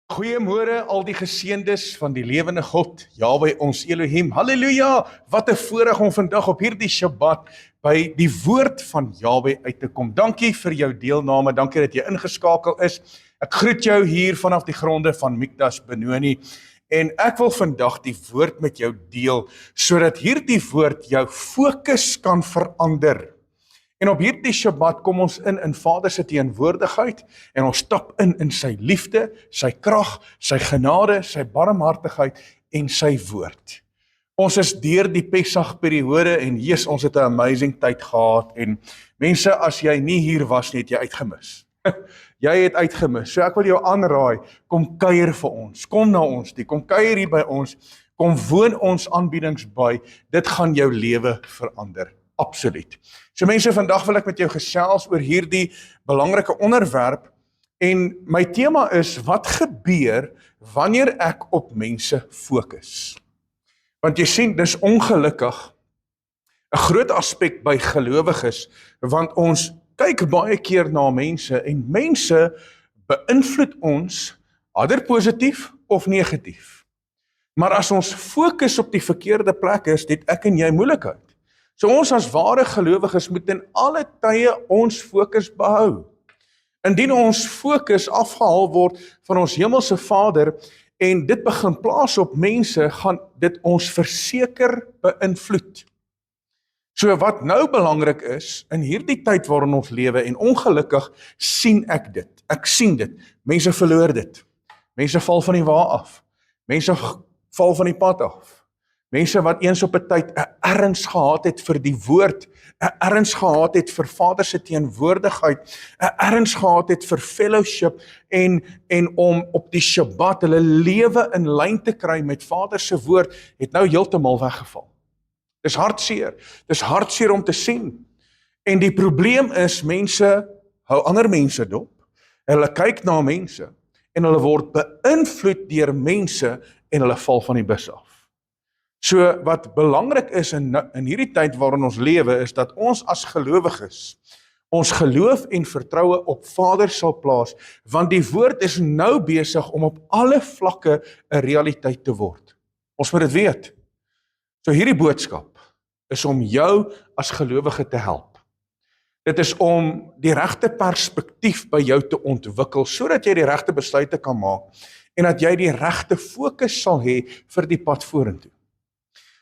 Goeiemôre al die geseëndes van die lewende God, Jahwe ons Elohim. Halleluja! Wat 'n voorreg om vandag op hierdie Shabbat by die woord van Jahwe uit te kom. Dankie vir jou deelname, dankie dat jy ingeskakel is. Ek groet jou hier vanaf die gronde van Mikdash Benoni en ek wil vandag die woord met jou deel sodat hierdie woord jou fokus kan verander. En op hierdie Shabbat kom ons in Vader se teenwoordigheid en ons stap in sy liefde, sy krag, sy genade, sy barmhartigheid en sy woord. Ons is deur die Pessachperiode en ons het 'n amazing tyd gehad en mense, as jy nie hier was nie, het jy uitgemis. Jy het uitgemis. So ek wil jou aanraai, kom kuier vir ons. Kom na ons toe, kom kuier hier by ons. Kom woon ons aanbiedings by. Dit gaan jou lewe verander. Absoluut. So mense, vandag wil ek met jou gesels oor hierdie belangrike onderwerp en my tema is, wat gebeur wanneer ek op mense fokus? Want jy sien, dis ongelukkig 'n groot aspek by gelowiges, want ons kyk baie keer na mense en mense beïnvloed ons, either positief of negatief. Maar as ons fokus op die verkeerde plek is, het ek en jy moeilikheid. So ons as ware gelowiges moet in alle tye ons fokus behou. Indien ons fokus afgehaal word van ons hemelse Vader en dit begin plaas op mense, gaan dit ons verseker beïnvloed. So wat nou belangrik is, in hierdie tyd waarin ons lewe, en ongelukkig sien ek dit, ek sien dit, mense verloor dit, mense val van die wa af, mense val van die pad af, mense wat eens op 'n tyd 'n erns gehad het vir die woord, 'n erns gehad het vir Vader se teenwoordigheid, 'n erns gehad het vir fellowship en om op die Shabbat hulle lewe in lyn te kry met Vader se woord, het nou heeltemal weggeval. Dis hartseer om te sien. En die probleem is, mense hou ander mense dop, hulle kyk na mense en hulle word beïnvloed deur mense en hulle val van die bus af. So wat belangrik is in hierdie tyd waarin ons lewe, is dat ons as gelowiges ons geloof en vertroue op Vader sal plaas, want die woord is nou besig om op alle vlakke 'n realiteit te word. Ons moet dit weet. So hierdie boodskap is om jou as gelowige te help. Dit is om die regte perspektief by jou te ontwikkel, sodat jy die regte besluite kan maak en dat jy die regte fokus sal hê vir die pad vorentoe.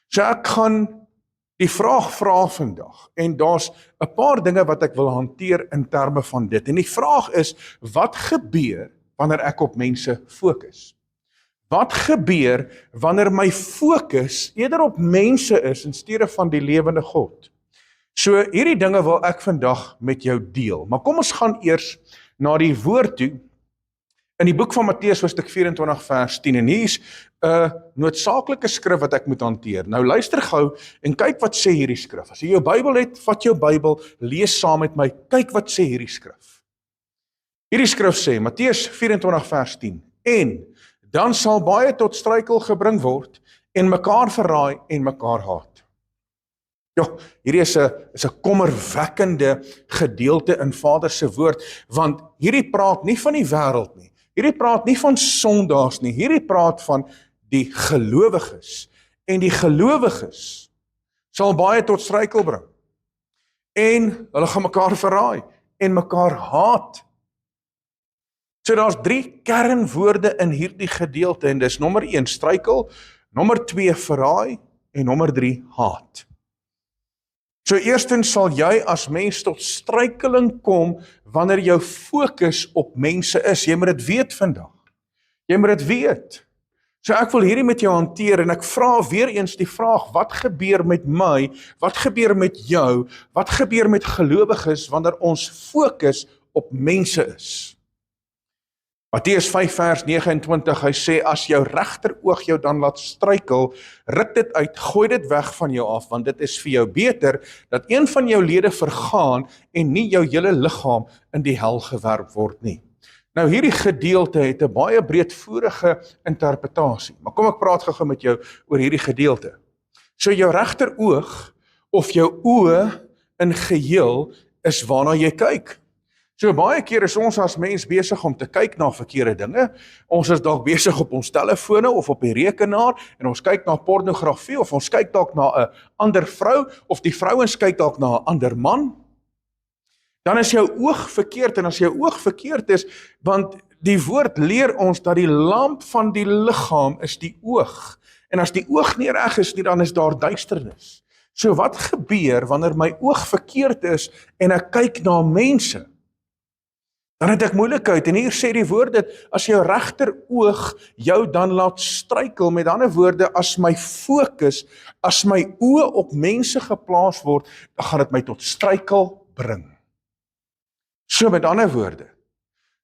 So ek gaan die vraag vra vandag, en daar's 'n paar dinge wat ek wil hanteer in terme van dit. En die vraag is, wat gebeur wanneer ek op mense fokus? Wat gebeur wanneer my fokus eerder op mense is in steede van die lewende God? So hierdie dinge wil ek vandag met jou deel. Maar kom ons gaan eers na die woord toe, in die boek van Matteus hoofstuk 24 vers 10, en hier is 'n noodsaaklike skrif wat ek moet hanteer. Nou luister gou en kyk wat sê hierdie skrif. As jy jou Bybel het, vat jou Bybel, lees saam met my, kyk wat sê hierdie skrif. Hierdie skrif sê, Matteus 24 vers 10, en dan sal baie tot struikel gebring word en mekaar verraai en mekaar haat. Ja, hierdie is 'n kommerwekkende gedeelte in Vader se woord, want hierdie praat nie van die wêreld nie. Hierdie praat nie van sondaars nie, hierdie praat van die gelowiges. En die gelowiges sal baie tot struikel bring. En hulle gaan mekaar verraai en mekaar haat. So daar's 3 kernwoorde in hierdie gedeelte, en dis nommer 1 struikel, nommer 2 verraai en nommer 3 haat. So eerstens sal jy as mens tot struikeling kom wanneer jou fokus op mense is. Jy moet dit weet vandag. Jy moet dit weet. So ek wil hierdie met jou hanteer en ek vra weer eens die vraag, wat gebeur met my? Wat gebeur met jou? Wat gebeur met gelowiges wanneer ons fokus op mense is? Matteus 5 vers 29, hy sê, as jou regteroog jou dan laat struikel, ruk dit uit, gooi dit weg van jou af, want dit is vir jou beter, dat een van jou lede vergaan, en nie jou hele liggaam in die hel gewerp word nie. Nou hierdie gedeelte het 'n baie breedvoerige interpretasie, maar kom ek praat gou met jou oor hierdie gedeelte. So jou regteroog, of jou oë in geheel, is waarna jy kyk. So baie keer is ons as mens besig om te kyk na verkeerde dinge. Ons is dalk besig op ons telefone of op die rekenaar en ons kyk na pornografie of ons kyk dalk na 'n ander vrou of die vrouens kyk dalk na 'n ander man. Dan is jou oog verkeerd en as jou oog verkeerd is, want die woord leer ons dat die lamp van die liggaam is die oog. En as die oog nie reg is nie, dan is daar duisternis. So wat gebeur wanneer my oog verkeerd is en ek kyk na mense? Dan het ek moeilikheid en hier sê die woord dit, as jou regter oog jou dan laat struikel, met ander woorde, as my fokus, as my oë op mense geplaas word, dan gaan dit my tot struikel bring. So met ander woorde,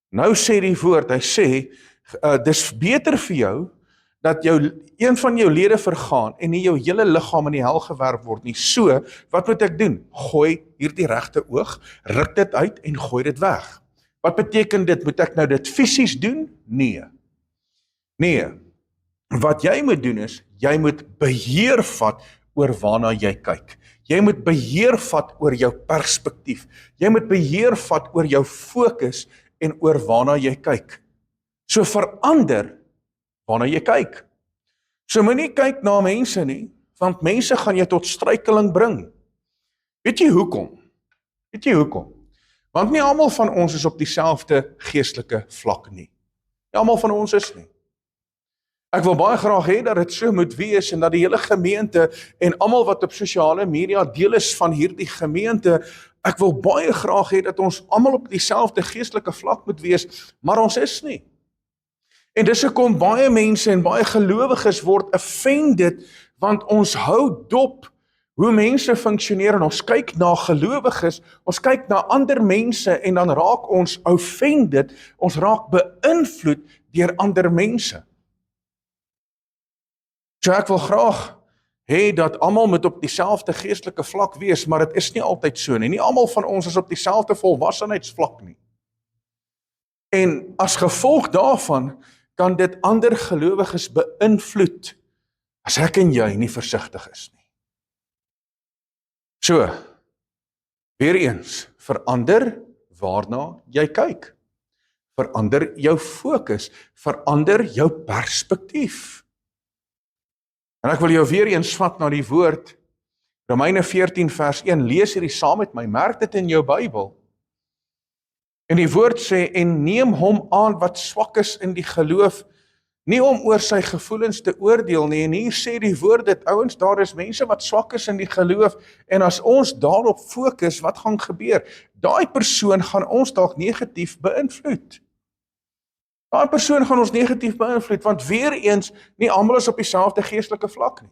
nou sê die woord, hy sê, dis beter vir jou, dat een van jou lede vergaan en nie jou hele liggaam in die hel gewerp word nie. So, wat moet ek doen? Gooi hierdie regte oog, ruk dit uit en gooi dit weg. Wat beteken dit? Moet ek nou dit fisies doen? Nee. Wat jy moet doen is, jy moet beheer vat oor waarna jy kyk. Jy moet beheer vat oor jou perspektief. Jy moet beheer vat oor jou fokus en oor waarna jy kyk. So verander waarna jy kyk. So moenie kyk na mense nie, want mense gaan jou tot struikeling bring. Weet jy hoekom? Want nie almal van ons is op dieselfde geestelike vlak nie. Nie almal van ons is nie. Ek wil baie graag hê dat dit so moet wees en dat die hele gemeente en almal wat op sosiale media deel is van hierdie gemeente, ek wil baie graag hê dat ons almal op dieselfde geestelike vlak moet wees, maar ons is nie. En dis hoekom baie mense en baie gelowiges word offended, want ons hou dop hoe mense funksioneer en ons kyk na gelowiges, ons kyk na ander mense en dan raak ons offended, ons raak beïnvloed deur ander mense. So ek wil graag hê dat almal moet op dieselfde geestelike vlak wees, maar dit is nie altyd so nie. Nie almal van ons is op dieselfde volwassenheidsvlak nie. En as gevolg daarvan kan dit ander gelowiges beïnvloed as ek en jy nie versigtig is nie. So, weer eens, verander waarna jy kyk. Verander jou fokus, verander jou perspektief. En ek wil jou weer eens vat na die woord, Romeine 14 vers 1, lees hierdie saam met my, merk dit in jou Bybel. En die woord sê, en neem hom aan wat swak is in die geloof, nie om oor sy gevoelens te oordeel nie, en hier sê die woord dit, ouens, daar is mense wat swak is in die geloof, en as ons daarop fokus, wat gaan gebeur? Daai persoon gaan ons dalk negatief beïnvloed. Daai persoon gaan ons negatief beïnvloed, want weer eens, nie almal is op dieselfde geestelike vlak nie.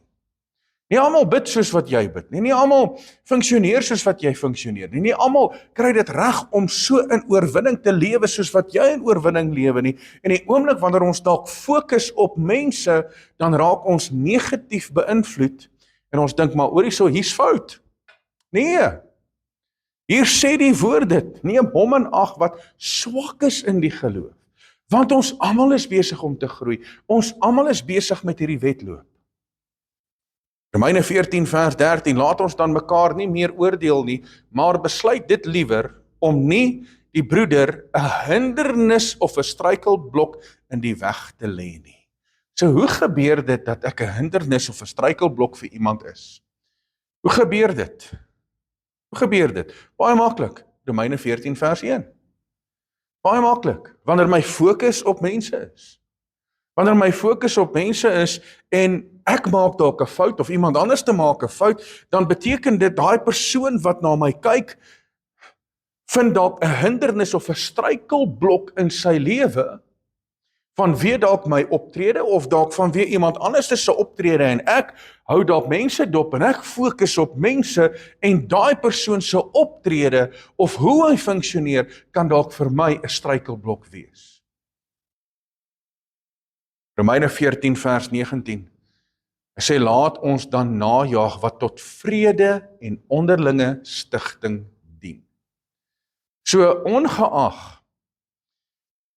Nie almal bid soos wat jy bid nie, nie almal funksioneer soos wat jy funksioneer nie, nie almal kry dit reg om so in oorwinning te lewe soos wat jy in oorwinning lewe nie, en die oomblik wanneer ons dalk fokus op mense, dan raak ons negatief beïnvloed, en ons dink maar, hierso, hier's fout. Nee, hier sê die woord dit, neem hom in ag wat swak is in die geloof, want ons almal is besig om te groei, ons almal is besig met hierdie wedloop. Romeine 14 vers 13, laat ons dan mekaar nie meer oordeel nie, maar besluit dit liewer om nie die broeder 'n hindernis of 'n struikelblok in die weg te lê nie. So hoe gebeur dit dat ek 'n hindernis of 'n struikelblok vir iemand is? Hoe gebeur dit? Baie maklik, Romeine 14 vers 1. Baie maklik, wanneer my fokus op mense is. Wanneer my fokus op mense is en ek maak dalk 'n fout of iemand anders te maak 'n fout, dan beteken dit daai persoon wat na my kyk, vind dalk 'n hindernis of 'n struikelblok in sy lewe, vanweë dalk my optrede of dalk vanweë iemand anders se optrede en ek hou dalk mense dop en ek fokus op mense en daai persoon se optrede of hoe hy funksioneer kan dalk vir my 'n struikelblok wees. Romeine 14 vers 19. Hy sê laat ons dan najaag wat tot vrede en onderlinge stigting dien. So ongeag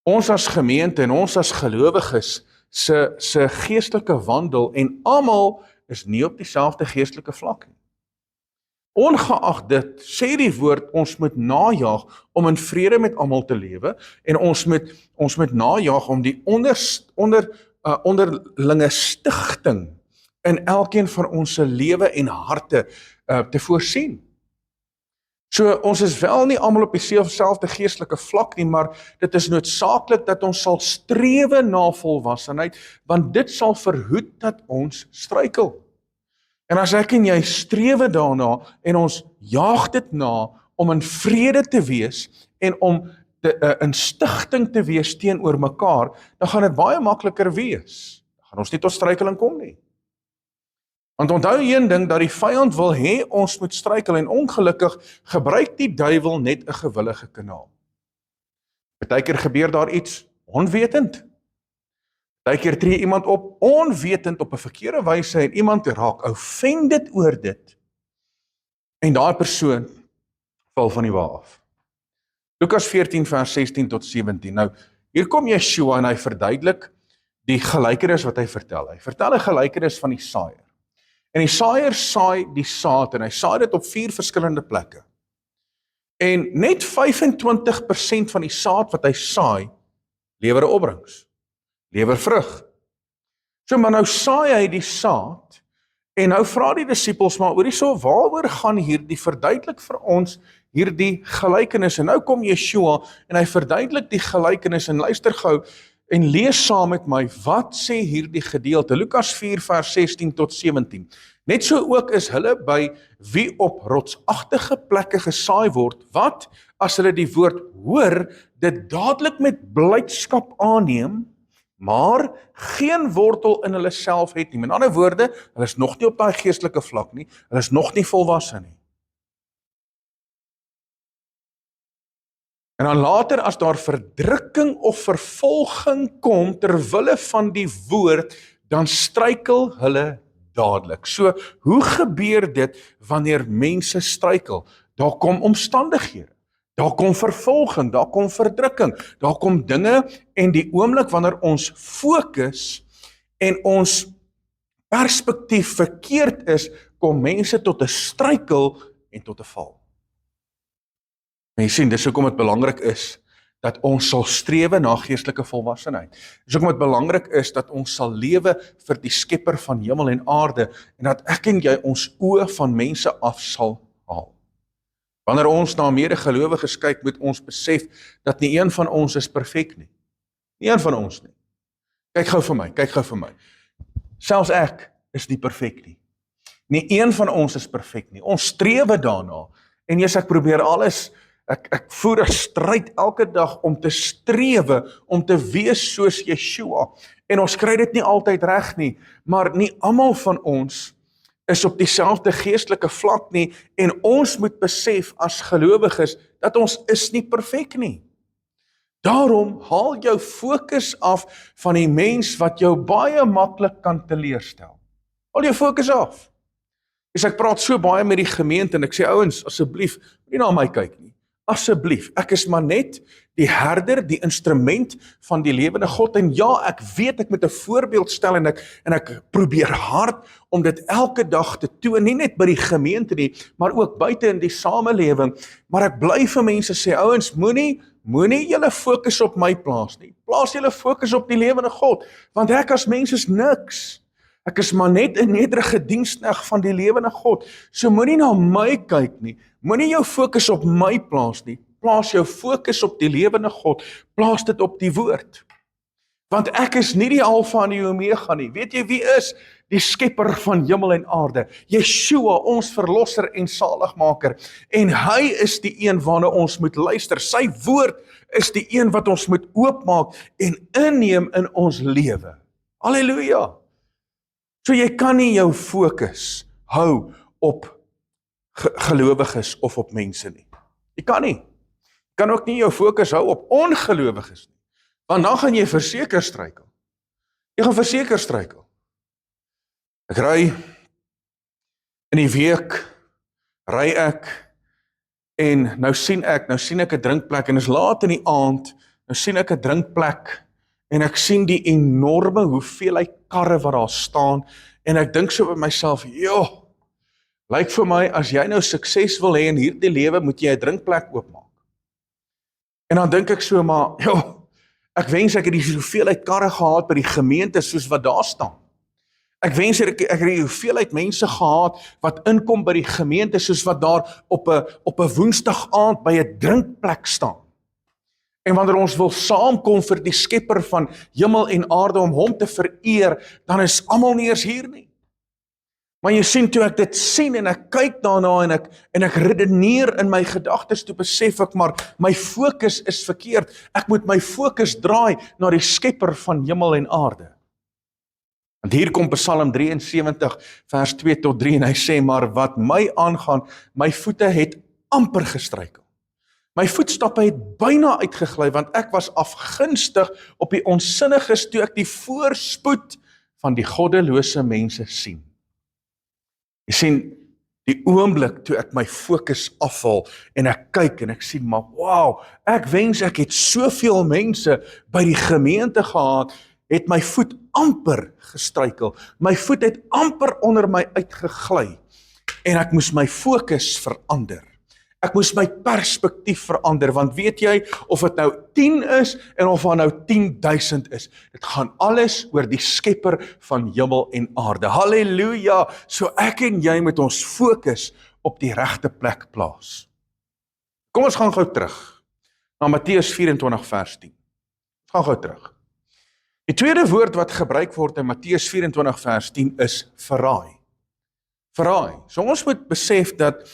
ons as gemeente en ons as gelowiges se geestelike wandel en almal is nie op dieselfde geestelike vlak nie. Ongeag dit, sê die woord, ons moet najaag om in vrede met almal te lewe en ons moet najaag om die onderlinge stigting in elkeen van ons se lewe en harte te voorsien. So ons is wel nie almal op dieselfde geestelike vlak nie, maar dit is noodsaaklik dat ons sal strewe na volwassenheid, want dit sal verhoed dat ons struikel. En as ek en jy strewe daarna en ons jaag dit na om in vrede te wees en om in stigting te wees teenoor mekaar, dan gaan dit baie makliker wees. Dan gaan ons nie tot struikeling kom nie. Want onthou een ding, dat die vyand wil hê ons moet struikel en ongelukkig gebruik die duiwel net 'n gewillige kanaal. Partykeer gebeur daar iets onwetend. Partykeer tree iemand op onwetend op 'n verkeerde wyse en iemand raak offended oor dit. En daai persoon val van die wa af. Lukas 14 vers 16 tot 17. Nou, hier kom Yeshua en hy verduidelik die gelykenis wat hy vertel. Hy vertel 'n gelykenis van die saaier. En die saaier saai die saad en hy saai dit op 4 verskillende plekke. En net 25% van die saad wat hy saai, lewer 'n opbrengs, lewer vrug. So maar nou saai hy die saad en nou vra die disippels maar hierso, waaroor gaan hierdie, verduidelik vir ons hierdie gelykenis. En nou kom Yeshua en hy verduidelik die gelykenis en luister gou en lees saam met my, wat sê hierdie gedeelte? Lukas 4 vers 16 tot 17. Net so ook is hulle by wie op rotsagtige plekke gesaai word, wat as hulle die woord hoor, dit dadelik met blydskap aanneem, maar geen wortel in hulle self het nie. Met ander woorde, hulle is nog nie op daai geestelike vlak nie, hulle is nog nie volwasse nie. En dan later as daar verdrukking of vervolging kom terwille van die woord, dan struikel hulle dadelik. So, hoe gebeur dit wanneer mense struikel? Daar kom omstandighede, daar kom vervolging, daar kom verdrukking, daar kom dinge en die oomblik wanneer ons fokus en ons perspektief verkeerd is, kom mense tot 'n struikel en tot 'n val. En jy sien, dis hoekom dit belangrik is dat ons sal strewe na geestelike volwassenheid. Dis hoekom dit belangrik is dat ons sal lewe vir die Skepper van hemel en aarde en dat ek en jy ons oë van mense af sal haal. Wanneer ons na medegelowiges kyk, moet ons besef dat nie een van ons is perfek nie. Nie een van ons nie. Kyk gou vir my. Selfs ek is nie perfek nie. Nie een van ons is perfek nie. Ons strewe daarna. En ek probeer alles. Ek voer 'n stryd elke dag om te strewe, om te wees soos Yeshua. En ons kry dit nie altyd reg nie, maar nie almal van ons is op dieselfde geestelike vlak nie, en ons moet besef as gelowiges, dat ons is nie perfek nie. Daarom haal jou fokus af van die mens wat jou baie maklik kan teleurstel. Haal jou fokus af. Ek praat so baie met die gemeente en ek sê, ouens, asseblief, moenie na my kyk nie. Asseblief, ek is maar net die herder, die instrument van die lewende God, en ja, ek weet ek moet 'n voorbeeld stel en ek probeer hard om dit elke dag te toon, nie net by die gemeente nie, maar ook buite in die samelewing, maar ek bly vir mense sê, ouens, moenie julle fokus op my plaas nie, plaas julle fokus op die lewende God, want ek as mens is niks. Ek is maar net 'n nederige diensknegt van die lewende God. So moenie na my kyk nie. Moenie jou fokus op my plaas nie. Plaas jou fokus op die lewende God. Plaas dit op die woord. Want ek is nie die Alfa en die Omega nie. Weet jy wie is? Die Skepper van hemel en aarde. Yeshua, ons verlosser en saligmaker. En hy is die een waarna ons moet luister. Sy woord is die een wat ons moet oopmaak en inneem in ons lewe. Halleluja! So jy kan nie jou fokus hou op gelowiges of op mense nie. Jy kan nie. Jy kan ook nie jou fokus hou op ongelowiges nie. Want dan gaan jy verseker struikel. Jy gaan verseker struikel. Ek ry in die week, ry ek en nou sien ek 'n drinkplek en is laat in die aand, nou sien ek 'n drinkplek en ek sien die enorme hoeveelheid karre wat daar staan, en ek dink so by myself, joh, Lyk vir my, as jy nou sukses wil hê in hierdie lewe, moet jy 'n drinkplek oopmaak. En dan dink ek so, maar, ek wens ek het die hoeveelheid karre gehad by die gemeente soos wat daar staan. Ek wens ek het die hoeveelheid mense gehad wat inkom by die gemeente soos wat daar op 'n woensdag aand by 'n drinkplek staan. En wanneer ons wil saamkom vir die skepper van hemel en aarde om hom te vereer, dan is almal nie eers hier nie. Maar jy sien, toe ek dit sien en ek kyk daarna en ek redeneer in my gedagtes, toe besef ek maar, my fokus is verkeerd. Ek moet my fokus draai na die skepper van hemel en aarde. Want hier kom Psalm 73 vers 2 tot 3 en hy sê, maar wat my aangaan, my voete het amper gestruikel. My voetstappe het byna uitgegly, want ek was afgunstig op die onsinniges toe ek die voorspoed van die goddelose mense sien. Jy sien, die oomblik toe ek my fokus afval en ek kyk en ek sien, maar wow, ek wens ek het soveel mense by die gemeente gehad, het my voet amper gestruikel. My voet het amper onder my uitgegly en ek moes my fokus verander. Ek moes my perspektief verander, want weet jy, of dit nou 10 is en of dit nou 10.000 is, dit gaan alles oor die skepper van hemel en aarde. Halleluja! So ek en jy moet ons fokus op die regte plek plaas. Kom ons gaan gou terug na Matteus 24 vers 10. Ons gaan gou terug. Die tweede woord wat gebruik word in Matteus 24 vers 10 is verraai. Verraai. So ons moet besef dat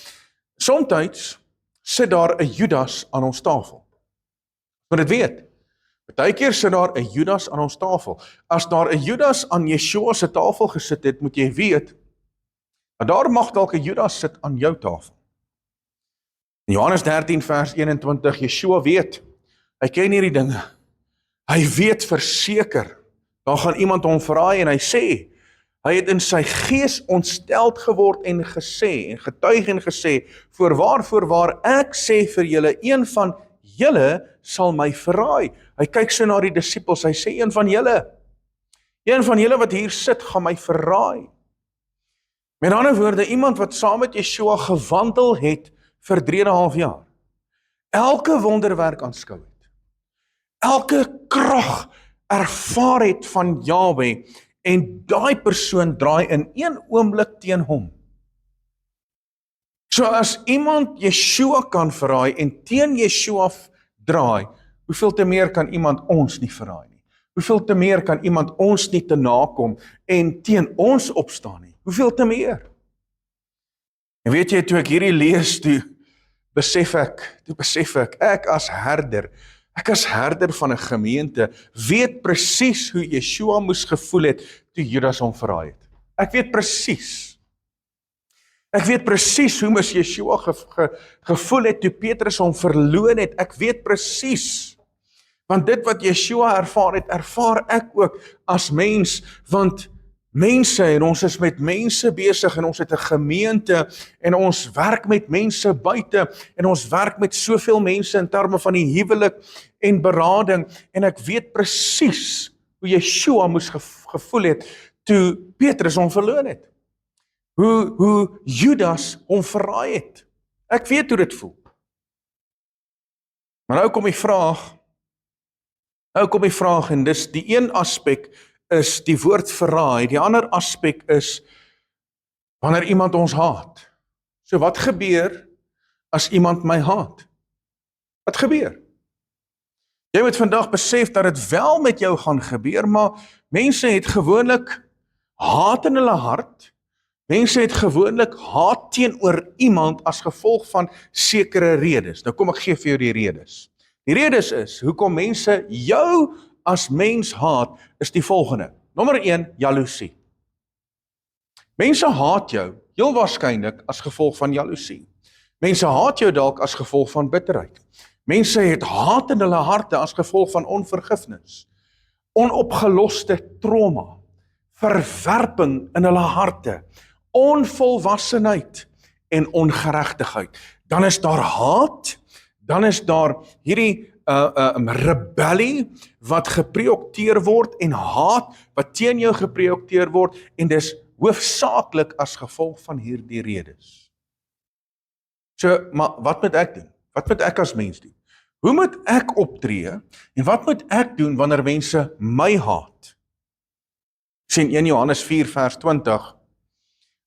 soms sit daar 'n Judas aan ons tafel. Moet dit weet. Partykeer sit daar 'n Judas aan ons tafel. As daar 'n Judas aan Yeshua se tafel gesit het, moet jy weet, dat daar mag dalk 'n Judas sit aan jou tafel. In Johannes 13 vers 21, Yeshua weet, hy ken hierdie dinge. Hy weet verseker, dan gaan iemand hom verraai en hy sê, hy het in sy gees ontsteld geword en gesê, en getuig en gesê, voorwaar, ek sê vir julle, een van julle sal my verraai. Hy kyk so na die disippels, hy sê, een van julle wat hier sit, gaan my verraai. Met ander woorde, iemand wat saam met Yeshua gewandel het vir 3,5 jaar, elke wonderwerk aanskou het, elke krag ervaar het van Jahwe, en daai persoon draai in een oomblik teen hom. So as iemand Yeshua kan verraai en teen Yeshua draai, hoeveel te meer kan iemand ons nie verraai nie? Hoeveel te meer kan iemand ons nie te nakom en teen ons opstaan nie? Hoeveel te meer? En weet jy, toe ek hierdie lees, toe besef ek as herder van 'n gemeente, weet presies hoe Yeshua moes gevoel het toe Judas hom verraai het. Ek weet presies hoe moes Yeshua gevoel het toe Petrus hom verloon het. Ek weet presies. Want dit wat Yeshua ervaar het, ervaar ek ook as mens, want mense, en ons is met mense besig, en ons het 'n gemeente, en ons werk met mense buite, en ons werk met soveel mense in terme van die huwelik en berading, en ek weet presies hoe Yeshua moes gevoel het, toe Petrus hom verloon het. Hoe Judas hom verraai het. Ek weet hoe dit voel. Maar nou kom die vraag, en dis die een aspek, is die woord verraai, die ander aspek is, wanneer iemand ons haat. So wat gebeur, as iemand my haat? Wat gebeur? Jy moet vandag besef, dat dit wel met jou gaan gebeur, maar mense het gewoonlik haat in hulle hart, mense het gewoonlik haat teenoor iemand, as gevolg van sekere redes. Nou kom ek gee vir jou die redes. Die redes is, hoekom mense jou as mens haat, is die volgende. Nommer 1, jaloesie. Mense haat jou, heel waarskynlik as gevolg van jaloesie. Mense haat jou dalk as gevolg van bitterheid. Mense het haat in hulle harte as gevolg van onvergifnis, onopgeloste trauma, verwerping in hulle harte, onvolwassenheid en ongeregtigheid. Dan is daar haat, dan is daar hierdie rebellie wat geprojekteer word en haat wat teen jou geprojekteer word en dis hoofsaaklik as gevolg van hierdie redes. So, maar wat moet ek doen? Wat moet ek as mens doen? Hoe moet ek optree en wat moet ek doen wanneer mense my haat? Sien 1 Johannes 4 vers 20,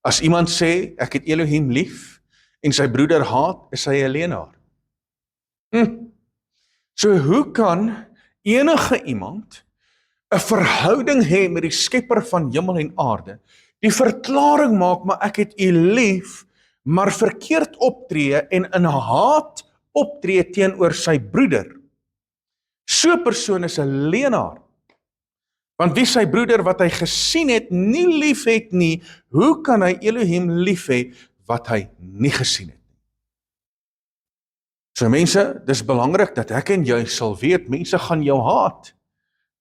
as iemand sê, ek het Elohim lief, en sy broeder haat, is hy 'n leienaar. So hoe kan enige iemand 'n verhouding hê met die skepper van hemel en aarde, die verklaring maak, maar ek het u lief, maar verkeerd optree en in haat optree teenoor sy broeder? So 'n persoon is 'n leienaar. Want wie sy broeder wat hy gesien het, nie lief het nie, hoe kan hy Elohim lief hê wat hy nie gesien het nie? So mense, dis belangrik dat ek en jy sal weet, mense gaan jou haat.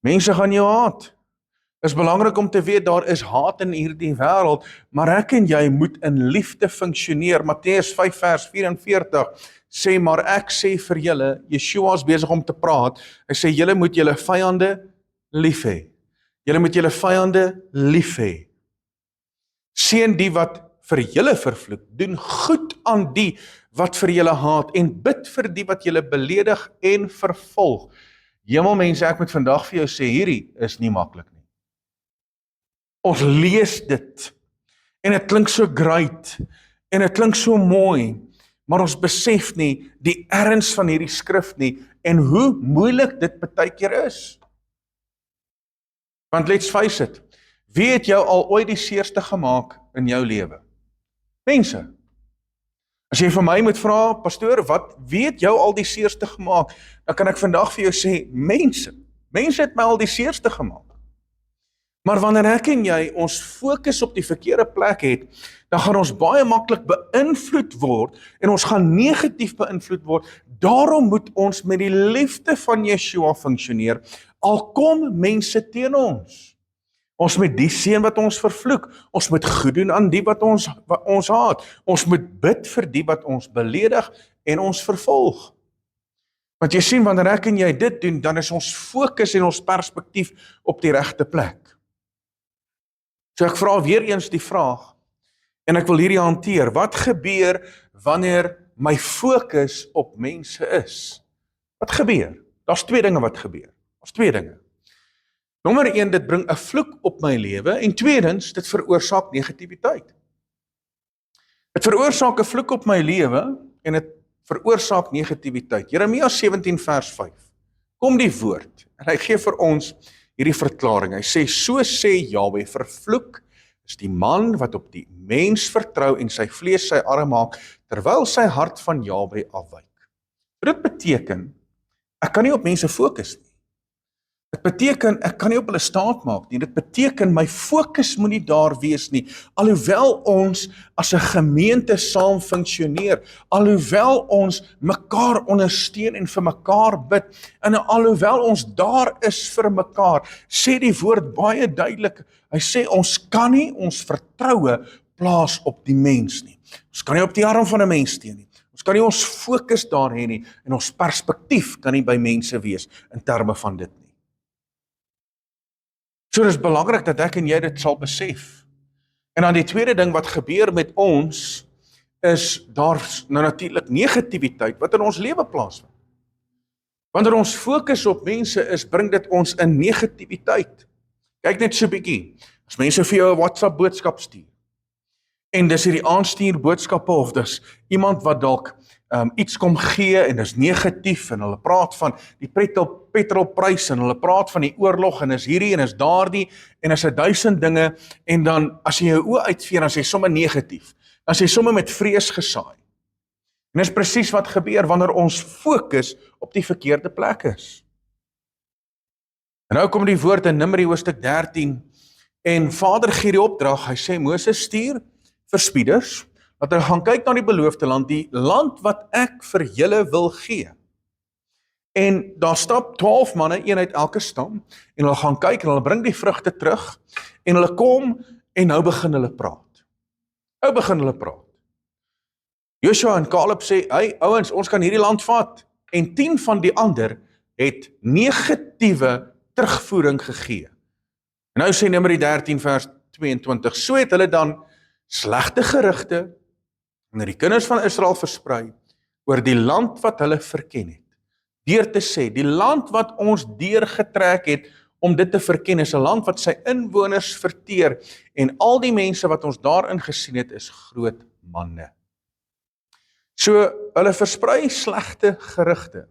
Mense gaan jou haat. Is belangrik om te weet, daar is haat in hierdie wêreld, maar ek en jy moet in liefde funksioneer. Matteus 5 vers 44 sê, maar ek sê vir julle, Yeshua is besig om te praat, hy sê, julle moet julle vyande lief hê. Julle moet julle vyande lief hê. Seën die wat vir julle vervloek, doen goed aan die wat vir julle haat, en bid vir die wat julle beledig en vervolg. Hemelmense, ek moet vandag vir jou sê, hierdie is nie maklik nie. Ons lees dit, en dit klink so great, en dit klink so mooi, maar ons besef nie die erns van hierdie skrif nie, en hoe moeilik dit baie keer is. Want let's face it, wie het jou al ooit die seerste gemaak in jou lewe? Mense. As jy vir my moet vra, pastoor, wie het jou al die seerste gemaak? Dan kan ek vandag vir jou sê, mense. Mense het my al die seerste gemaak. Maar wanneer ek en jy ons fokus op die verkeerde plek het, dan gaan ons baie maklik beïnvloed word, en ons gaan negatief beïnvloed word. Daarom moet ons met die liefde van Yeshua funksioneer, al kom mense teen ons. Ons moet die seën wat ons vervloek, ons moet goed doen aan die wat ons haat, ons moet bid vir die wat ons beledig en ons vervolg. Want jy sien, wanneer ek en jy dit doen, dan is ons fokus en ons perspektief op die regte plek. So ek vra weer eens die vraag, en ek wil hierdie hanteer, wat gebeur wanneer my fokus op mense is? Wat gebeur? Daar's 2 dinge wat gebeur. Daar's 2 dinge. Nommer 1, dit bring 'n vloek op my lewe, en tweedens, dit veroorsaak negativiteit. Dit veroorsaak 'n vloek op my lewe, en dit veroorsaak negativiteit. Jeremia 17 vers 5. Kom die woord, en hy gee vir ons hierdie verklaring. Hy sê, so sê Jahwe, vervloek is die man wat op die mens vertrou en sy vlees sy arm maak, terwyl sy hart van Jahwe afwyk. Dit beteken, ek kan nie op mense fokus nie. Dit beteken, ek kan nie op hulle staat maak nie. Dit beteken, my fokus moet nie daar wees nie. Alhoewel ons as 'n gemeente saam funksioneer, alhoewel ons mekaar ondersteun en vir mekaar bid, en alhoewel ons daar is vir mekaar, sê die woord baie duidelik, hy sê, ons kan nie ons vertroue plaas op die mens nie. Ons kan nie op die arm van 'n mens steun nie. Ons kan nie ons fokus daar hê nie, en ons perspektief kan nie by mense wees, in terme van dit nie. So dis belangrik dat ek en jy dit sal besef. En dan die tweede ding wat gebeur met ons, is daar nou natuurlik negativiteit wat in ons lewe plaasvind. Wanneer ons fokus op mense is, bring dit ons in negativiteit. Kyk net so 'n bietjie, as mense vir jou 'n WhatsApp boodskap stuur, en dis hierdie aanstuur boodskappe, of dis iemand wat dalk iets kom gee, en dis negatief, en hulle praat van die petrolprys, en hulle praat van die oorlog, en is hierdie, en is daardie, en is 1000 dinge, en dan, as jy jou oë uitvee, dan is jy sommer negatief, dan is jy sommer met vrees gesaai. En dis presies wat gebeur, wanneer ons fokus op die verkeerde plek is. En nou kom die woord in Numeri hoofstuk 13, en Vader gee die opdrag, hy sê, Moses stuur verspieders, dat hulle gaan kyk na die beloofde land, die land wat ek vir julle wil gee. En daar stap 12 manne, een uit elke stam, en hulle gaan kyk, en hulle bring die vrugte terug, en hulle kom, en nou begin hulle praat. Nou begin hulle praat. Joshua en Caleb sê, hey ouens, ons kan hierdie land vat, en 10 van die ander het negatiewe terugvoering gegee. En nou sê Numeri 13 vers 22. So het hulle dan slegte gerugte onder die kinders van Israel versprei oor die land wat hulle verken het. Deur te sê, die land wat ons deurgetrek het om dit te verken, is 'n land wat sy inwoners verteer, en al die mense wat ons daarin gesien het, is groot manne. So, hulle versprei slegte gerugte.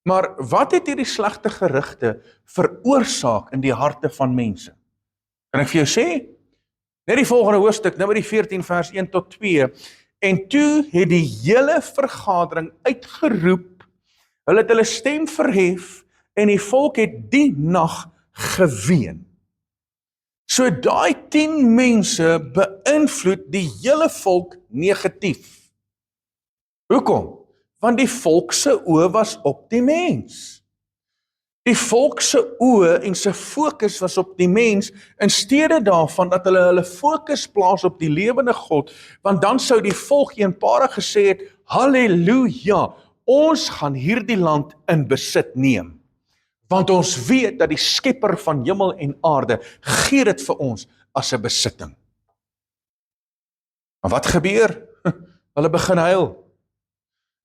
Maar wat het hierdie slegte gerugte veroorsaak in die harte van mense? Kan ek vir jou sê? Net die volgende hoofstuk, Numeri 14 vers 1 tot 2. En toe het die hele vergadering uitgeroep, hulle het hulle stem verhef, en die volk het die nag geween. So daai 10 mense beïnvloed die hele volk negatief. Hoekom? Want die volk se oë was op die mens. Die volk se oë en sy fokus was op die mens, in steede daarvan dat hulle fokus plaas op die lewende God, want dan sou die volk eenparig gesê het, halleluja, ons gaan hierdie land in besit neem. Want ons weet dat die skepper van hemel en aarde gee dit vir ons as 'n besitting. Maar wat gebeur? Hulle begin huil.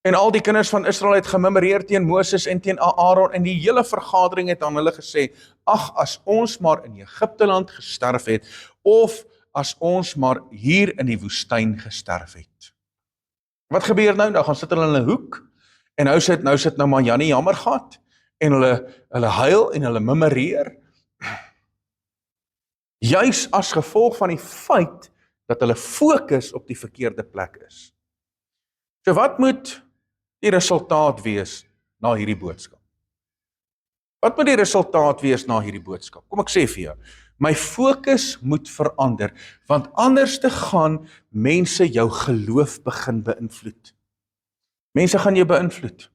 En al die kinders van Israel het gememoreer teen Moses en teen Aaron, en die hele vergadering het aan hulle gesê, ag, as ons maar in Egipte land gesterf het, of as ons maar hier in die woestyn gesterf het. Wat gebeur nou? Dan gaan sit hulle in 'n hoek, en nou sit maar Jannie jammer gehad, en hulle huil en hulle memoreer, juis as gevolg van die feit dat hulle fokus op die verkeerde plek is. So wat moet die resultaat wees na hierdie boodskap? Wat moet die resultaat wees na hierdie boodskap? Kom ek sê vir jou, my fokus moet verander, want anders te gaan mense jou geloof begin beïnvloed. Mense gaan jou beïnvloed.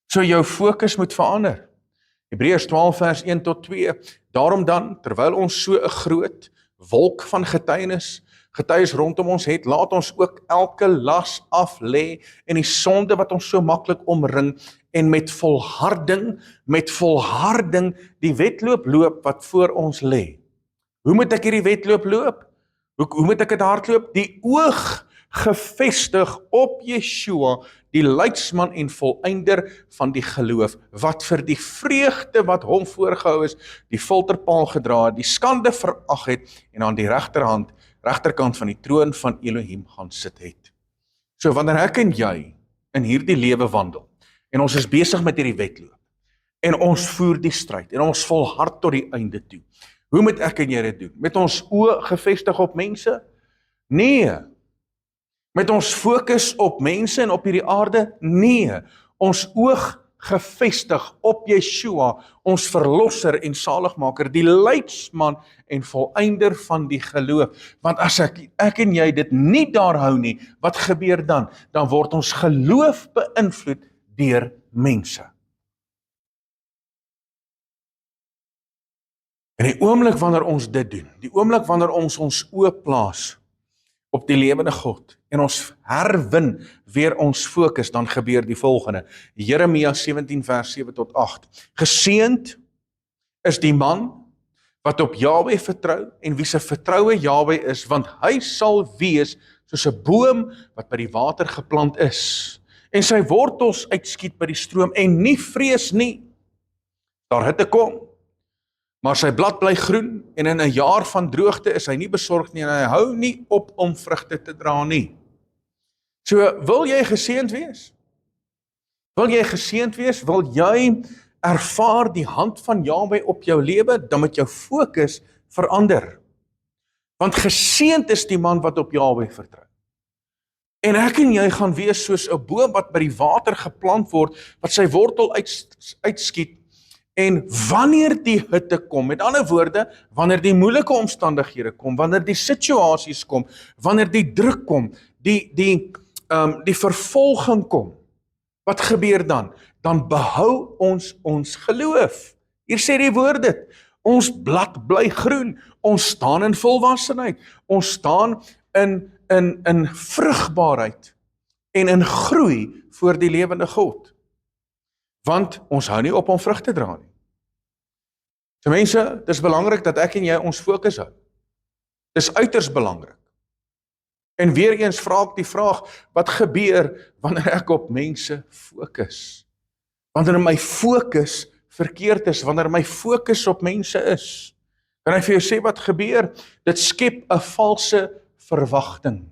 So jou fokus moet verander. Hebreërs 12 vers 1 tot 2. Daarom dan, terwyl ons so 'n groot wolk van getuienis rondom ons het, laat ons ook elke las af lê en die sonde wat ons so maklik omring, en met volharding die wedloop loop wat voor ons lê. Hoe moet ek hierdie wedloop loop? Hoe moet ek dit hardloop? Die oog gefestig op Yeshua, die leidsman en volëinder van die geloof, wat vir die vreugde wat hom voorgehou is, die folterpaal gedra het, die skande verag het, en aan die regterkant van die troon van Elohim gaan sit het. So wanneer ek en jy in hierdie lewe wandel, en ons is besig met hierdie wedloop, en ons voer die stryd, en ons volhard tot die einde toe, hoe moet ek en jy dit doen? Met ons oë gefestig op mense? Nee. Met ons fokus op mense en op hierdie aarde? Nee. Ons oog gefestig op Yeshua, ons verlosser en saligmaker, die leidsman en volëinder van die geloof. Want as ek en jy dit nie daar hou nie, wat gebeur dan? Dan word ons geloof beïnvloed deur mense. En die oomblik wanneer ons dit doen, die oomblik wanneer ons oë plaas op die lewende God, en ons herwin weer ons fokus, dan gebeur die volgende. Jeremia 17 vers 7 tot 8. Geseënd is die man wat op Jahwe vertrou, en wie se vertroue Jahwe is, want hy sal wees soos 'n boom wat by die water geplant is, en sy wortels uitskiet by die stroom, en nie vrees nie, daar hitte kom, maar sy blad bly groen, en in 'n jaar van droogte is hy nie besorg nie, en hy hou nie op om vrugte te dra nie. So, wil jy geseënd wees? Wil jy geseënd wees? Wil jy ervaar die hand van Jahwe op jou lewe? Dan moet jou fokus verander. Want geseënd is die man wat op Jahwe vertrou. En ek en jy gaan wees soos 'n boom wat by die water geplant word, wat sy wortel uitskiet, en wanneer die hitte kom, met ander woorde, wanneer die moeilike omstandighede kom, wanneer die situasies kom, wanneer die druk kom, die vervolging kom, wat gebeur dan? Dan behou ons geloof. Hier sê die woord dit, ons blad bly groen, ons staan in volwassenheid, ons staan in vrugbaarheid, en in groei voor die lewende God. Want ons hou nie op om vrug te dra nie. So mense, dit is belangrik dat ek en jy ons fokus hou. Dis uiters belangrik. En weer eens vra ek die vraag, wat gebeur wanneer ek op mense fokus? Wanneer my fokus verkeerd is, wanneer my fokus op mense is, kan ek vir jou sê wat gebeur? Dit skep 'n valse verwagting.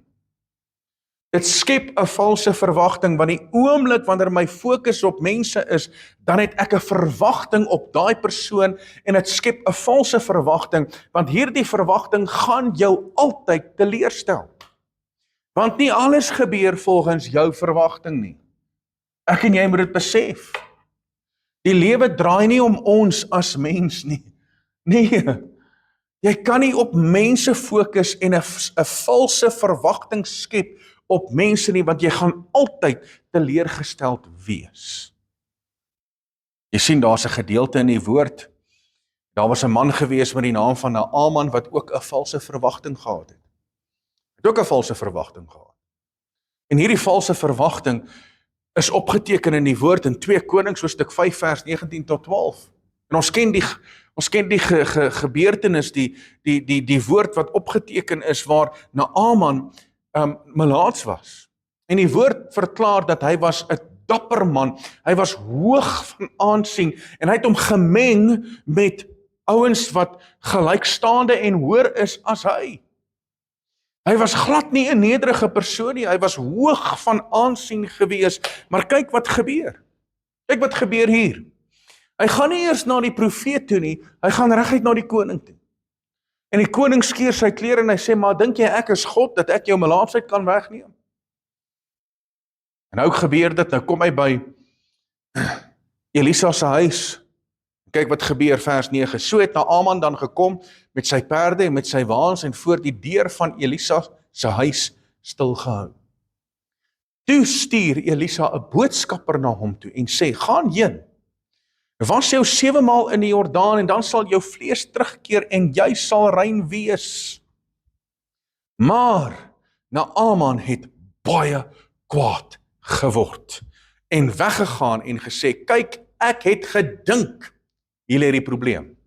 Dit skep 'n valse verwagting, want die oomblik wanneer my fokus op mense is, dan het ek 'n verwagting op daai persoon en dit skep 'n valse verwagting, want hierdie verwagting gaan jou altyd teleurstel. Want nie alles gebeur volgens jou verwagting nie. Ek en jy moet dit besef. Die lewe draai nie om ons as mens nie. Nee, jy kan nie op mense fokus en 'n valse verwagting skep op mense nie, want jy gaan altyd teleurgesteld wees. Jy sien, daar's 'n gedeelte in die woord, daar was 'n man gewees met die naam van Naaman wat ook 'n valse verwagting gehad het. Het ook 'n valse verwagting gehad. En hierdie valse verwagting is opgeteken in die woord in 2 Konings hoofstuk 5 vers 19 tot 12. En ons ken die gebeurtenis, die woord wat opgeteken is waar Naaman melaats was. En die woord verklaar dat hy was 'n dapper man, hy was hoog van aansien en hy het hom gemeng met ouens wat gelykstaande en hoër is as hy. Hy was glad nie 'n nederige persoon nie, hy was hoog van aansien gewees, maar kyk wat gebeur. Kyk wat gebeur hier. Hy gaan nie eers na die profeet toe nie, hy gaan reguit na die koning toe. En die koning skeer sy klere en hy sê, maar dink jy ek is God, dat ek jou melaatsheid kan wegneem? En nou gebeur dit, nou kom hy by Elisa se huis. Kyk wat gebeur, vers 9. So het Naaman dan gekom met sy perde en met sy waans en voor die deur van Elisa se huis stilgehou. Toe stuur Elisa 'n boodskapper na hom toe en sê, gaan heen, was jou 7 maal in die Jordaan en dan sal jou vlees terugkeer en jy sal rein wees. Maar Naaman het baie kwaad geword en weggegaan en gesê, kyk, ek het gedink. Hier lê die probleem.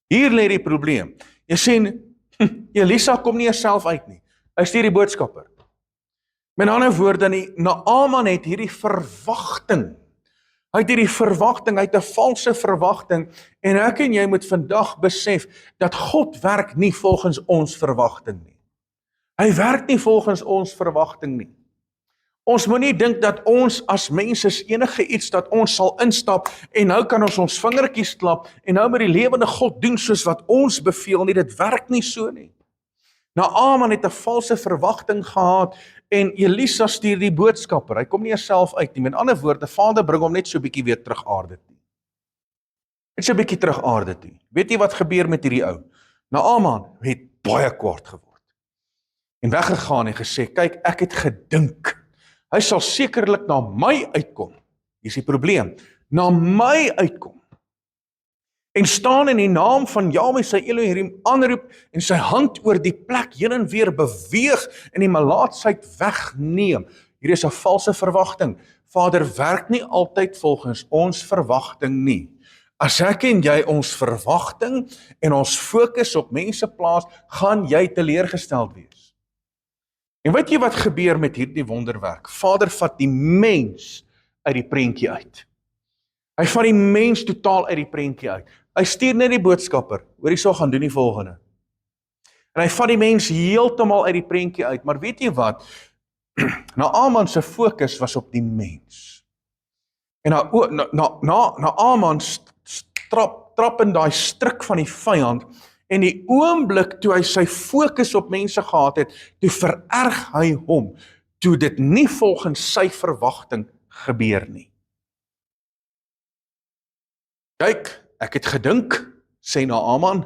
Hier lê die probleem. Jy sien, Elisa kom nie self uit nie. Hy stuur die boodskapper. Met ander woorde, Naaman het hierdie verwagting. Hy het hierdie verwagting, hy het 'n valse verwagting en ek en jy moet vandag besef dat God werk nie volgens ons verwagting nie. Hy werk nie volgens ons verwagting nie. Ons moet nie dink dat ons as mense enige iets dat ons sal instap en nou kan ons vingertjies klap en nou met die lewende God doen soos wat ons beveel nie. Dit werk nie so nie. Naaman het 'n valse verwagting gehad en Elisa stuur die boodskapper. Hy kom nie self uit nie. Met ander woorde, Vader bring hom net so 'n bietjie weer terug aarde toe. Net so 'n bietjie terug aarde toe. Weet jy wat gebeur met hierdie ou? Naaman het baie kwaad geword en weggegaan en gesê, kyk, ek het gedink hy sal sekerlik na my uitkom. Hier is die probleem. Na my uitkom. En staan in die naam van Jahwe sy Elohim aanroep en sy hand oor die plek heen en weer beweeg en die melaatsheid wegneem. Hier is 'n valse verwagting. Vader werk nie altyd volgens ons verwagting nie. As ek en jy ons verwagting en ons fokus op mense plaas, gaan jy teleurgesteld wees. En weet jy wat gebeur met hierdie wonderwerk? Vader vat die mens uit die prentjie uit. Hy vat die mens totaal uit die prentjie uit. Hy stuur net die boodskapper, hoor hierso gaan doen die volgende. En hy vat die mens heeltemal uit die prentjie uit, maar weet jy wat? Naaman se fokus was op die mens. En Naaman trap in daai struik van die vyand. En die oomblik toe hy sy fokus op mense gehad het, toe vererg hy hom, toe dit nie volgens sy verwagting gebeur nie. Kyk, ek het gedink, sê Naaman,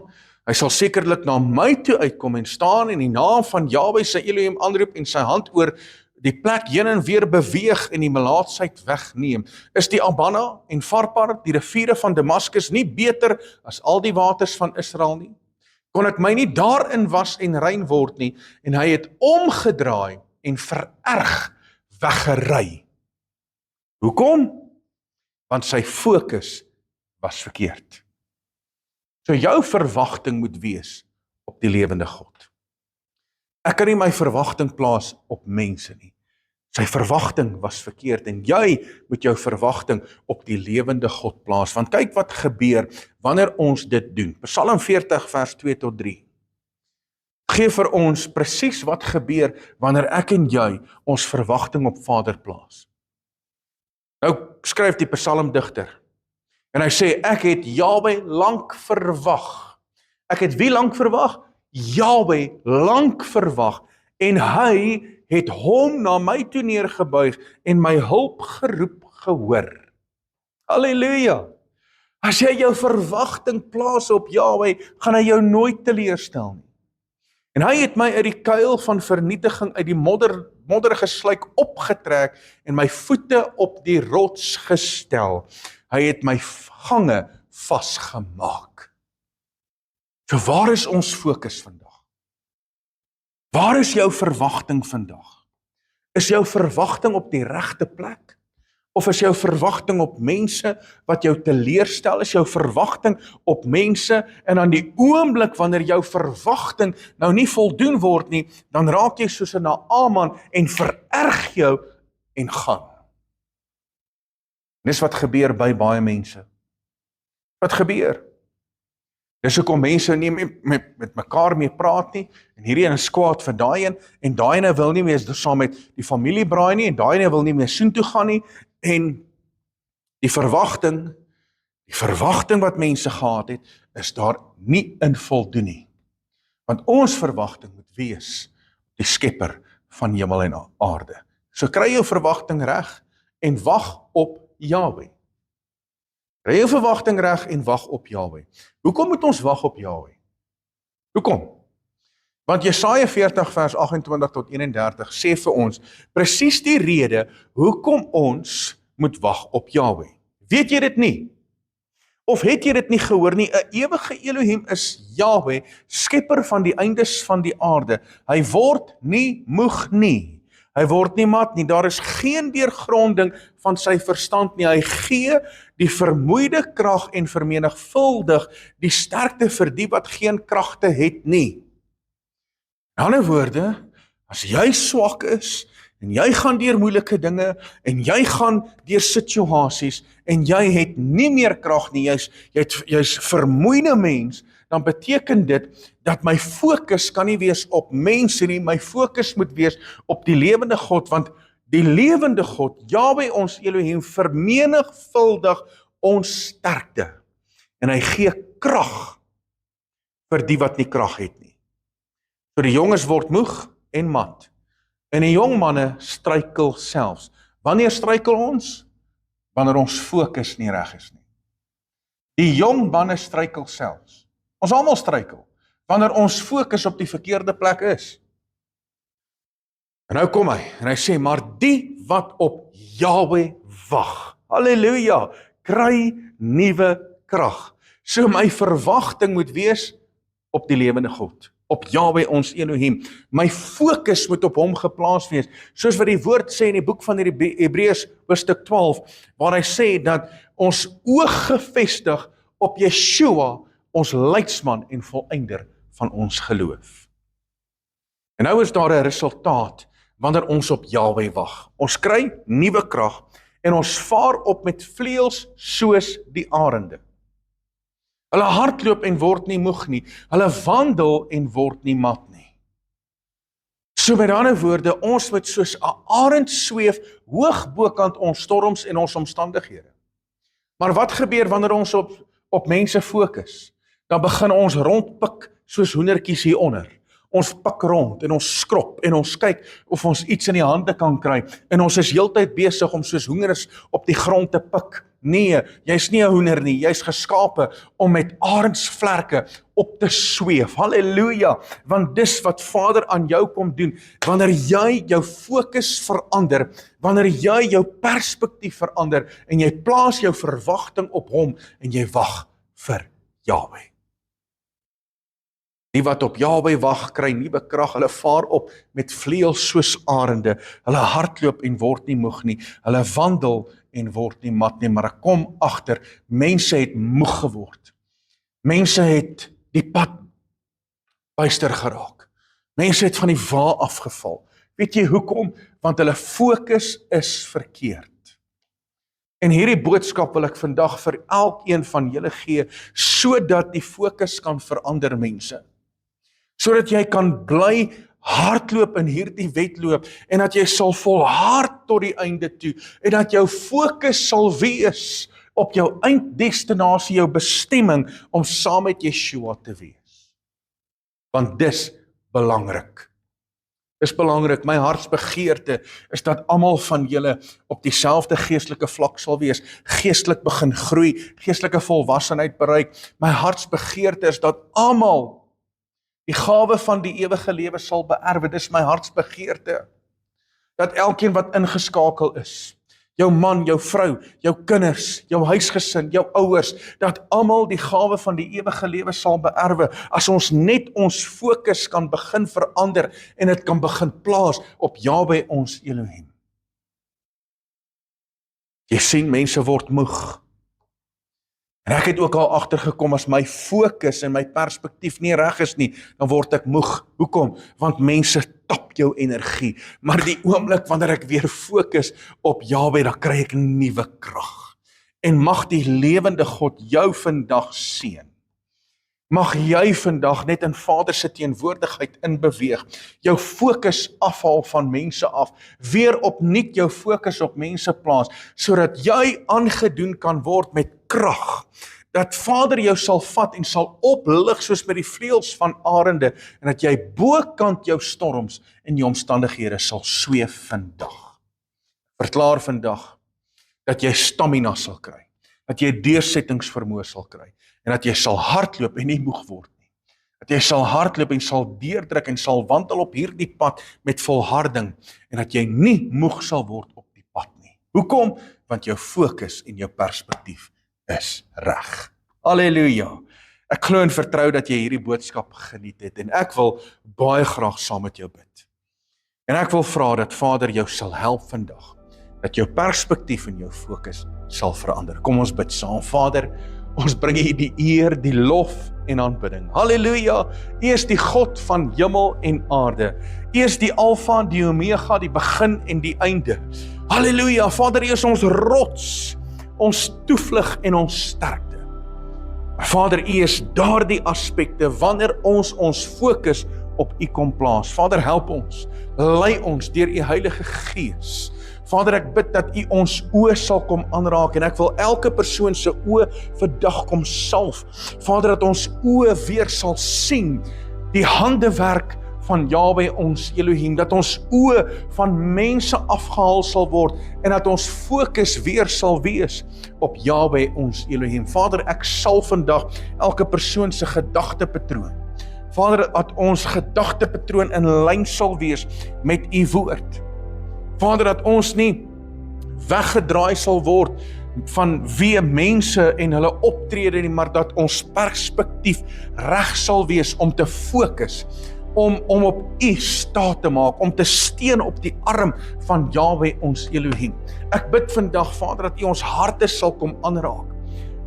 hy sal sekerlik na my toe uitkom en staan en die naam van Jahwe sy Elohim aanroep en sy hand oor die plek heen en weer beweeg en die melaatsheid wegneem. Is die Abana en Farpar, die riviere van Damaskus, nie beter as al die waters van Israel nie? Kon ek my nie daarin was en rein word nie, en hy het omgedraai en vererg weggery. Hoekom? Want sy fokus was verkeerd. So jou verwagting moet wees op die lewende God. Ek kan nie my verwagting plaas op mense nie. Sy verwagting was verkeerd en jy moet jou verwagting op die lewende God plaas. Want kyk wat gebeur wanneer ons dit doen. Psalm 40 vers 2 tot 3. Gee vir ons presies wat gebeur wanneer ek en jy ons verwagting op Vader plaas. Nou skryf die psalmdigter en hy sê ek het Jahwe lank verwag. Ek het wie lank verwag? Jahwe lank verwag en hy het hom na my toe neergebuig en my hulp geroep gehoor. Halleluja! As jy jou verwagting plaas op Jahwe, gaan hy jou nooit teleurstel nie. En hy het my uit die kuil van vernietiging, uit die modderige sluik opgetrek en my voete op die rots gestel. Hy het my gange vasgemaak. So waar is ons fokus vandag? Waar is jou verwagting vandag? Is jou verwagting op die regte plek? Of is jou verwagting op mense wat jou teleurstel? Is jou verwagting op mense en aan die oomblik wanneer jou verwagting nou nie voldoen word nie, dan raak jy soos 'n Naaman en vererg jou en gaan. Dis wat gebeur by baie mense. Wat gebeur? Dis hoekom mense nie met mekaar mee praat nie, en hierdie een is kwaad vir daai een, en daai een wil nie meer saam met die familie braai nie, en daai een wil nie meer soontoe gaan nie, en die verwagting wat mense gehad het, is daar nie in voldoen nie. Want ons verwagting moet wees die skepper van hemel en aarde. So kry jou verwagting reg en wag op Jahwe. Kry jou verwagting reg en wag op Jahwe. Hoekom moet ons wag op Jahwe? Hoekom? Want Jesaja 40 vers 28 tot 31 sê vir ons presies die rede hoekom ons moet wag op Jahwe. Weet jy dit nie? Of het jy dit nie gehoor nie? 'n ewige Elohim is Jahwe, skepper van die eindes van die aarde. Hy word nie moeg nie. Hy word nie mat nie. Daar is geen deurgronding van sy verstand nie. Hy gee die vermoeide krag en vermenigvuldig die sterkte vir die wat geen kragte het nie. In ander woorde, as jy swak is, en jy gaan deur moeilike dinge, en jy gaan deur situasies, en jy het nie meer krag nie, jy's vermoeide mens, dan beteken dit, dat my fokus kan nie wees op mense nie, my fokus moet wees op die lewende God, want die lewende God, Jahwe ons Elohim, vermenigvuldig ons sterkte, en hy gee krag, vir die wat nie krag het nie. So die jonges word moeg en mat, en die jong manne struikel selfs. Wanneer struikel ons? Wanneer ons fokus nie reg is nie. Die jong manne struikel selfs. Ons almal struikel, wanneer ons fokus op die verkeerde plek is. En nou kom hy, en hy sê, maar die wat op Jahwe wag, halleluja, kry nuwe krag. So my verwagting moet wees op die lewende God, op Jahwe ons Elohim. My fokus moet op hom geplaas wees, soos wat die woord sê in die boek van die Hebreërs hoofstuk 12, waar hy sê dat ons oog gefestig op Yeshua, ons leidsman en volëinder van ons geloof. En nou is daar 'n resultaat wanneer ons op Jahwe wag. Ons kry nuwe krag en ons vaar op met vleuels soos die arende. Hulle hardloop en word nie moeg nie. Hulle wandel en word nie mat nie. So met ander woorde, ons moet soos 'n arend sweef hoog bokant ons storms en ons omstandighede. Maar wat gebeur wanneer ons op mense fokus? Dan begin ons rondpik soos hoendertjies hieronder. Ons pik rond en ons skrop en ons kyk of ons iets in die hande kan kry. En ons is heeltyd besig om soos hoenders op die grond te pik. Nee, jy's nie 'n hoender nie, jy's geskape om met arendsvlerke op te sweef. Halleluja, want dis wat Vader aan jou kom doen. Wanneer jy jou fokus verander, wanneer jy jou perspektief verander en jy plaas jou verwagting op hom en jy wag vir Jahwe. Die wat op Jahwe wag, kry nuwe krag, hulle vaar op met vleuels soos arende, hulle hardloop en word nie moeg nie, hulle wandel en word nie mat nie, maar ek kom agter, mense het moeg geword. Mense het die pad byster geraak. Mense het van die wa afgeval. Weet jy hoekom? Want hulle fokus is verkeerd. En hierdie boodskap wil ek vandag vir elkeen van julle gee, sodat die fokus kan verander, mense. Sodat jy kan bly hardloop in hierdie wedloop, en dat jy sal volhard tot die einde toe, en dat jou fokus sal wees op jou einddestinasie, jou bestemming, om saam met Yeshua te wees. Want dis belangrik. Dis belangrik, my hartsbegeerte is dat almal van julle op dieselfde geestelike vlak sal wees, geestelik begin groei, geestelike volwassenheid bereik. My hartsbegeerte is dat almal die gawe van die ewige lewe sal beerwe. Dis my hartsbegeerte. Dat elkeen wat ingeskakel is, jou man, jou vrou, jou kinders, jou huisgesin, jou ouers, dat almal die gawe van die ewige lewe sal beerwe, as ons net ons fokus kan begin verander, en dit kan begin plaas op Jahwe ons Elohim. Jy sien, mense word moeg. En ek het ook al agtergekom, as my fokus en my perspektief nie reg is nie, dan word ek moeg. Hoekom? Want mense tap jou energie. Maar die oomblik wanneer ek weer fokus op Jahwe, dan kry ek nuwe krag. En mag die lewende God jou vandag seën. Mag jy vandag net in Vader se teenwoordigheid inbeweeg, jou fokus afhaal van mense af, weer opnuut jou fokus op mense plaas, sodat jy aangedoen kan word met krag, dat Vader jou sal vat en sal oplig soos met die vleuels van arende, en dat jy bokant jou storms en die omstandighede sal sweef vandag. Verklaar vandag dat jy stamina sal kry, dat jy deursettingsvermoë sal kry, en dat jy sal hardloop en nie moeg word nie. Dat jy sal hardloop en sal deurdruk en sal wandel op hierdie pad met volharding, en dat jy nie moeg sal word op die pad nie. Hoekom? Want jou fokus en jou perspektief is reg. Halleluja. Ek glo en vertrou dat jy hierdie boodskap geniet het, en ek wil baie graag saam met jou bid. En ek wil vra dat Vader jou sal help vandag, dat jou perspektief en jou fokus sal verander. Kom ons bid saam. Vader, ons bring U die eer, die lof en aanbidding. Halleluja, U is die God van hemel en aarde. U is die Alfa en die Omega, die begin en die einde. Halleluja, Vader, U is ons rots, ons toevlug en ons sterkte. Maar Vader, U is daardie aspekte wanneer ons fokus op U kom plaas. Vader, help ons, lei ons deur U Heilige Gees. Vader, ek bid dat U ons oë sal kom aanraak, en ek wil elke persoon se oë vandag kom salf. Vader, dat ons oë weer sal sien die handewerk van Jahwe ons Elohim, dat ons oë van mense afgehaal sal word, en dat ons fokus weer sal wees op Jahwe ons Elohim. Vader, ek sal vandag elke persoon se gedagtepatroon. Vader, dat ons gedagtepatroon in lyn sal wees met U woord. Vader, dat ons nie weggedraai sal word van wie mense en hulle optrede nie, maar dat ons perspektief reg sal wees om te fokus, om op U staat te maak, om te steun op die arm van Jahwe ons Elohim. Ek bid vandag, Vader, dat U ons harte sal kom aanraak.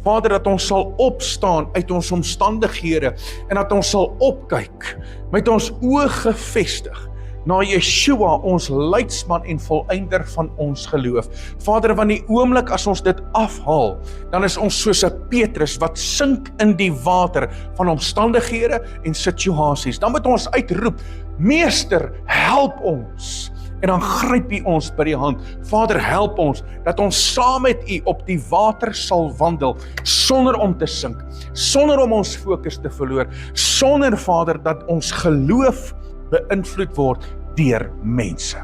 Vader, dat ons sal opstaan uit ons omstandighede, en dat ons sal opkyk met ons oë gefestig na Yeshua, ons leidsman en volëinder van ons geloof. Vader, want die oomblik as ons dit afhaal, dan is ons soos 'n Petrus wat sink in die water van omstandighede en situasies. Dan moet ons uitroep, Meester, help ons. En dan gryp U ons by die hand. Vader, help ons, dat ons saam met U op die water sal wandel, sonder om te sink, sonder om ons fokus te verloor, sonder, Vader, dat ons geloof beïnvloed word deur mense.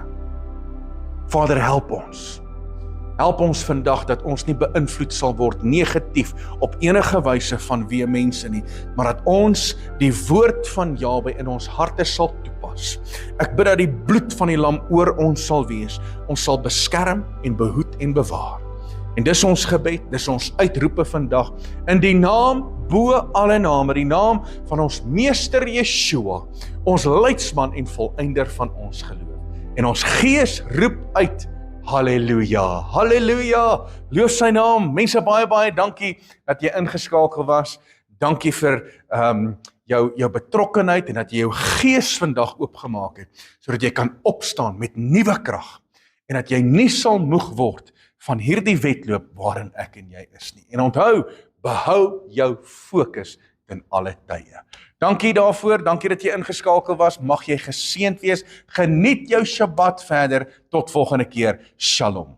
Vader, help ons. Help ons vandag dat ons nie beïnvloed sal word negatief op enige wyse van wie mense nie, maar dat ons die woord van Jahwe in ons harte sal toepas. Ek bid dat die bloed van die lam oor ons sal wees. Ons sal beskerm en behoed en bewaar. En dis ons gebed, dis ons uitroepe vandag, in die naam bo alle name, die naam van ons Meester Yeshua, ons leidsman en volëinder van ons geloof. En ons gees roep uit, halleluja, halleluja, loof sy naam. Mense, baie dankie dat jy ingeskakel was. Dankie vir jou betrokkenheid en dat jy jou gees vandag oopgemaak het, sodat jy kan opstaan met nuwe krag en dat jy nie sal moeg word van hierdie wedloop waarin ek en jy is nie. En onthou, behou jou fokus ten alle tye. Dankie daarvoor, dankie dat jy ingeskakel was, mag jy geseënd wees, geniet jou Shabbat verder, tot volgende keer, Shalom.